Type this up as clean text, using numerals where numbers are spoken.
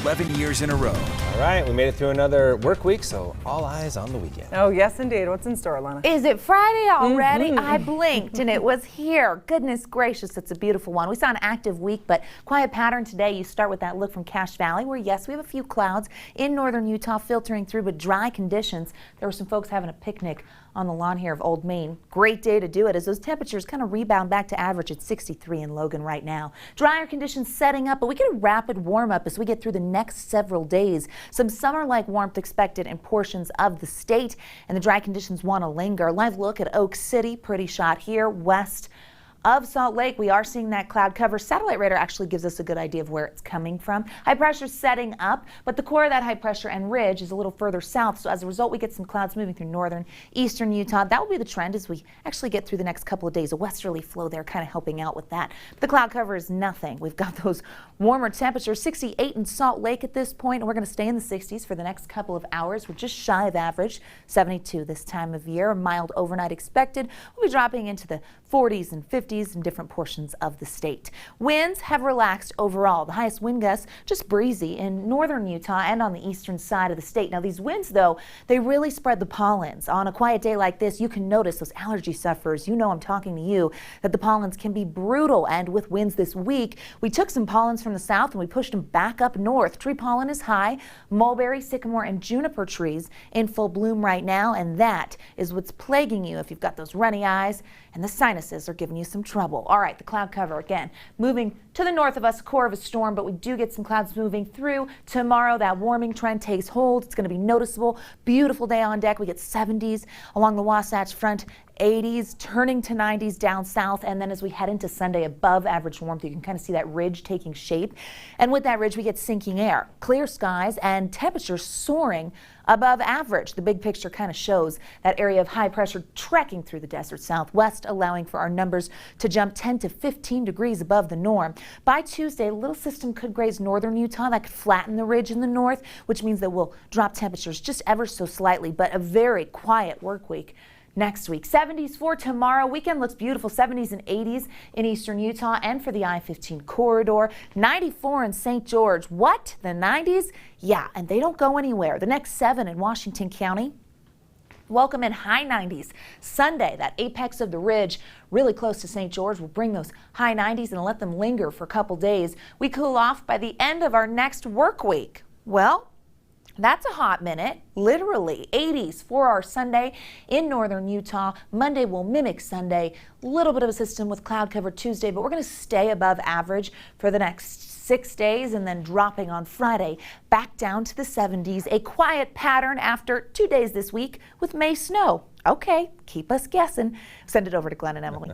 11 years in a row. All right, we made it through another work week, so all eyes on the weekend. Oh, yes, indeed. What's in store, Alana? Is it Friday already? I blinked and it was here. Goodness gracious, it's a beautiful one. We saw an active week, but quiet pattern today. You start with that look from Cache Valley, where, yes, we have a few clouds in northern Utah filtering through, but dry conditions. There were some folks having a picnic on the lawn here of Old Main. Great day to do it as those temperatures kind of rebound back to average at 63 in Logan right now. Drier conditions setting up, but we get a rapid warm up as we get through the next several days. Some summer-like warmth expected in portions of the state, and the dry conditions want to linger. Live look at Oak City, pretty shot here west of Salt Lake. We are seeing that cloud cover. Satellite radar actually gives us a good idea of where it's coming from. High pressure setting up, but the core of that high pressure and ridge is a little further south. So as a result, we get some clouds moving through northern, eastern Utah. That will be the trend as we actually get through the next couple of days. A westerly flow there kind of helping out with that. But the cloud cover is nothing. We've got those warmer temperatures, 68 in Salt Lake at this point, and we're going to stay in the 60s for the next couple of hours. We're just shy of average, 72 this time of year. A mild overnight expected. We'll be dropping into the 40s and 50s in different portions of the state. Winds have relaxed overall. The highest wind gusts just breezy in northern Utah and on the eastern side of the state. Now these winds, though, they really spread the pollens. On a quiet day like this, you can notice those allergy sufferers. You know I'm talking to you, that the pollens can be brutal. And with winds this week, we took some pollens from the south and we pushed them back up north. Tree pollen is high. Mulberry, sycamore, and juniper trees in full bloom right now, and that is what's plaguing you if you've got those runny eyes and the sinuses are giving you some trouble. All right, the cloud cover again moving to the north of us, core of a storm, but we do get some clouds moving through tomorrow. That warming trend takes hold. It's going to be noticeable. Beautiful day on deck. We get 70s along the Wasatch Front, 80s turning to 90s down south, and then as we head into Sunday, above average warmth. You can kind of see that ridge taking shape, and with that ridge we get sinking air, clear skies, and temperatures soaring above average. The big picture kind of shows that area of high pressure trekking through the desert southwest, allowing for our numbers to jump 10 to 15 degrees above the norm. By Tuesday, a little system could graze northern Utah. That could flatten the ridge in the north, which means that we'll drop temperatures just ever so slightly, but a very quiet work week next week. 70s for tomorrow. Weekend looks beautiful. 70s and 80s in eastern Utah and for the I-15 corridor. 94 in St. George. What? The 90s? Yeah, and they don't go anywhere. The next 7 in Washington County. Welcome in high 90s. Sunday, that apex of the ridge really close to St. George will bring those high 90s and let them linger for a couple days. We cool off by the end of our next work week. Well, that's a hot minute, literally. 80s for our Sunday in northern Utah. Monday will mimic Sunday. A little bit of a system with cloud cover Tuesday, but we're going to stay above average for the next 6 days and then dropping on Friday back down to the 70s. A quiet pattern after 2 days this week with May snow. Okay, keep us guessing. Send it over to Glenn and Emily.